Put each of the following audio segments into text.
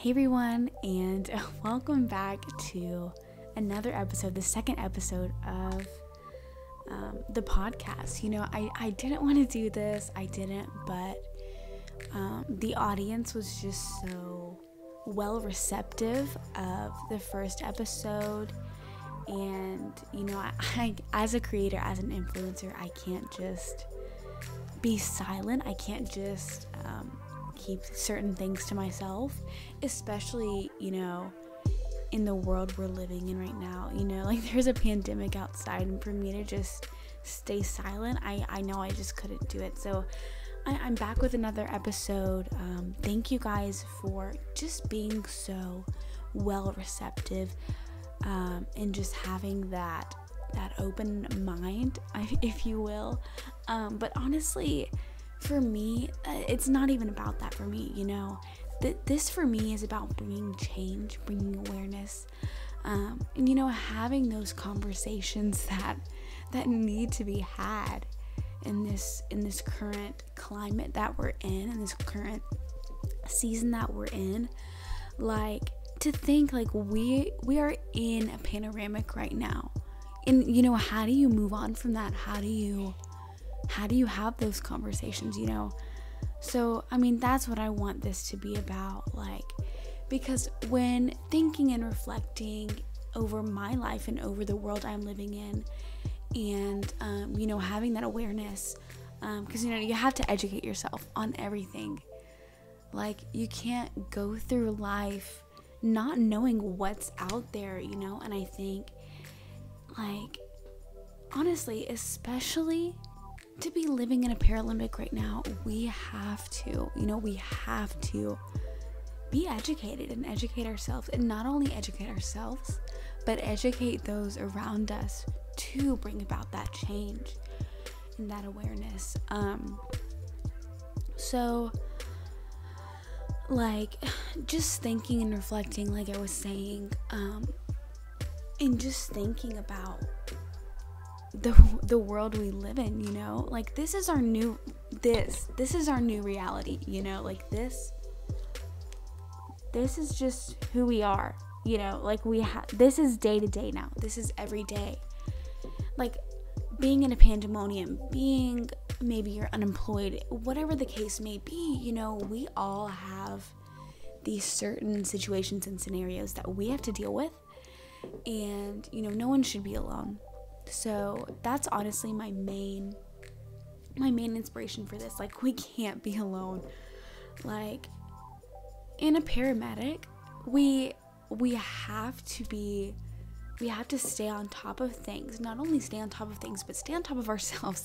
Hey everyone, and welcome back to another episode, the second episode of the podcast. I didn't want to do this, but the audience was just so well receptive of the first episode. And, I as a creator, as an influencer, I can't just be silent. I can't just keep certain things to myself, especially, in the world we're living in right now. There's a pandemic outside, and for me to just stay silent, I know I just couldn't do it. So I'm back with another episode. Thank you guys for just being so well receptive, and just having that open mind, if you will. But honestly, for me, it's not even about that for me, This for me is about bringing change, bringing awareness, and, having those conversations that need to be had in this current climate that we're in this current season that we're in. Like, to think, like, we are in a panoramic right now. And, how do you move on from that? How do you have those conversations, So, that's what I want this to be about, because when thinking and reflecting over my life and over the world I'm living in, and, having that awareness, because, you have to educate yourself on everything. Like, you can't go through life not knowing what's out there, and I think, honestly, especially to be living in a Paralympic right now, we have to be educated and educate ourselves, and not only educate ourselves, but educate those around us to bring about that change and that awareness. So, just thinking and reflecting, like I was saying, and just thinking about the world we live in, this is our new reality, this is just who we are, this is day to day now, this is every day, being in a pandemonium, being, maybe you're unemployed, whatever the case may be, we all have these certain situations and scenarios that we have to deal with, and no one should be alone. So that's honestly my main inspiration for this. We can't be alone. In a paramedic, we have to stay on top of things. Not only stay on top of things, but stay on top of ourselves.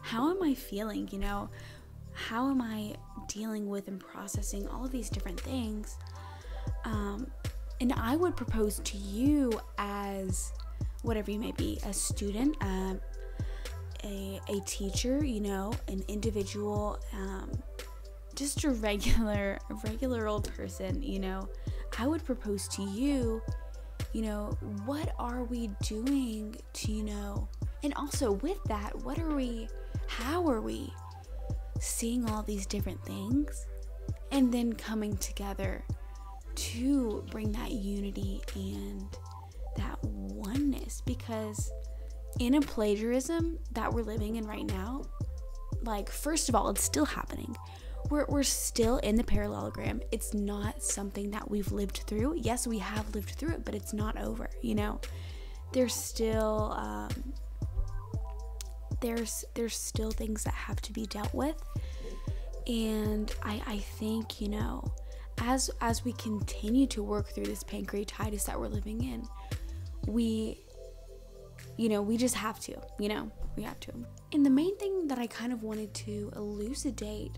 How am I feeling? How am I dealing with and processing all of these different things? And I would propose to you, as whatever you may be, a student, a teacher, an individual, just a regular old person, I would propose to you, what are we doing to, and also with that, how are we seeing all these different things and then coming together to bring that unity and that oneness? Because in a plagiarism that we're living in right now, first of all, it's still happening. We're still in the parallelogram. It's not something that we've lived through. Yes, we have lived through it, but it's not over, There's still there's still things that have to be dealt with. And I think, as we continue to work through this pancreatitis that we're living in, we just have to, we have to. And the main thing that I kind of wanted to elucidate,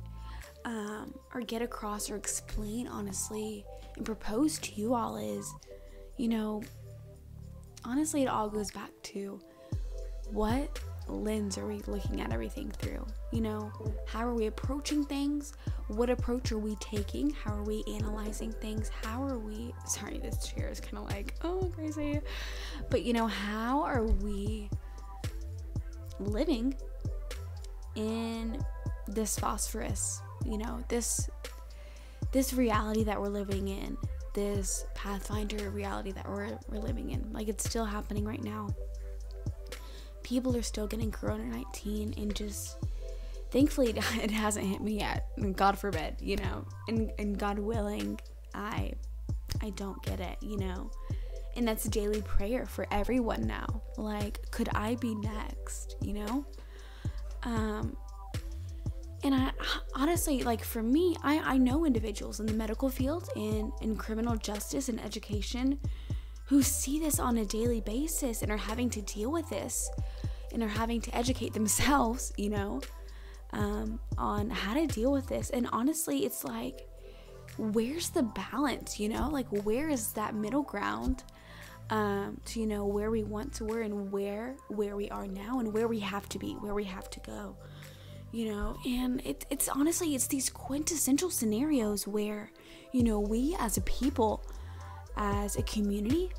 or get across or explain, honestly, and propose to you all is, honestly, it all goes back to what lens are we looking at everything through? How are we approaching things? What approach are we taking? How are we analyzing things? Sorry, this chair is kind of crazy. But, how are we living in this phosphorus, this reality that we're living in, this Pathfinder reality that we're living in, like, it's still happening right now. People are still getting corona-19, and just thankfully it hasn't hit me yet, and God forbid, you know, and God willing, I don't get it, you know. And that's a daily prayer for everyone now. Like, could I be next, you know? And I honestly, like, for me, I know individuals in the medical field and in criminal justice and education who see this on a daily basis and are having to deal with this and are having to educate themselves, you know, on how to deal with this. And honestly, it's like, where's the balance, you know? Like, where is that middle ground to, you know, where we want to were and where we are now and where we have to be, where we have to go, you know? And it's honestly, it's these quintessential scenarios where, you know, we as a people, as a community,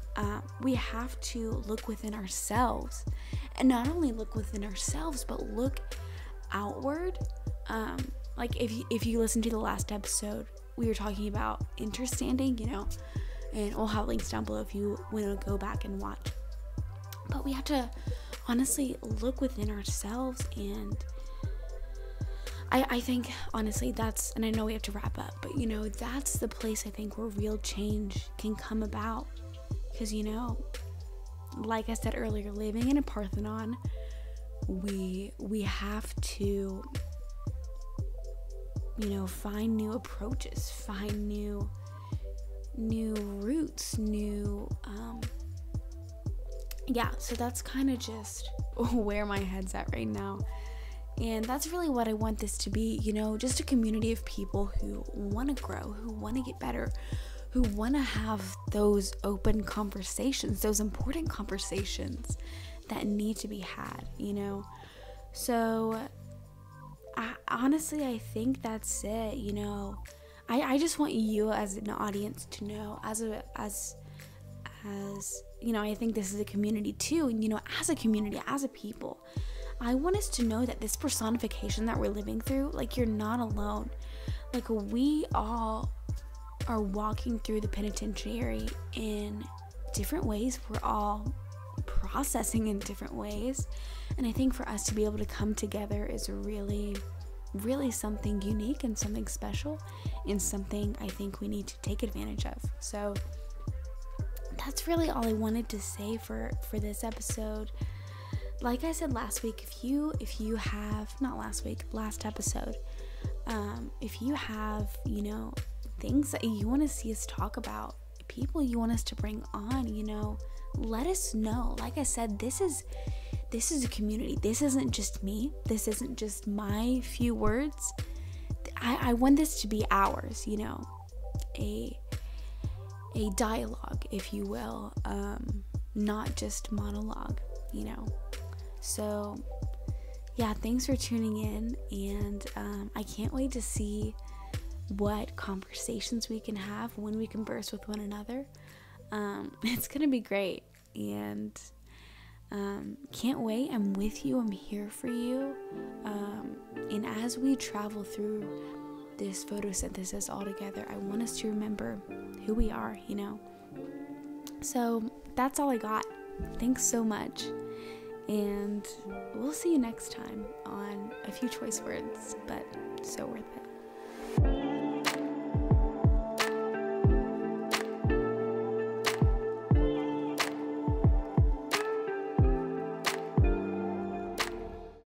we have to look within ourselves, and not only look within ourselves, but look outward. Like, if you listen to the last episode, we were talking about understanding, you know, and we'll have links down below if you want to go back and watch. But we have to honestly look within ourselves, and I think honestly that's, and I know we have to wrap up, but you know, that's the place I think where real change can come about. Because, you know, like I said earlier, living in a Parthenon, we have to, you know, find new approaches, find new routes, so that's kind of just where my head's at right now. And that's really what I want this to be, you know, just a community of people who want to grow, who want to get better, who want to have those open conversations, those important conversations that need to be had, you know. So honestly, I think that's it, you know. I just want you as an audience to know, as you know, I think this is a community too, and you know, as a community, as a people, I want us to know that this personification that we're living through, like, you're not alone. Like, we all are walking through the penitentiary in different ways. We're all processing in different ways, and I think for us to be able to come together is really something unique and something special, and something I think we need to take advantage of. So that's really all I wanted to say for this episode. Like I said last week, if you have, not last week, last episode, if you have, you know, things that you want to see us talk about, people you want us to bring on, you know, let us know. Like I said, this is a community. This isn't just me. This isn't just my few words. I want this to be ours, you know, a dialogue, if you will, not just monologue, you know. So yeah, thanks for tuning in, and I can't wait to see what conversations we can have when we converse with one another. It's gonna be great, and can't wait. I'm with you. I'm here for you, and as we travel through this photosynthesis all together, I want us to remember who we are, you know. So that's all I got. Thanks so much, and we'll see you next time on a few choice words, but so worth it.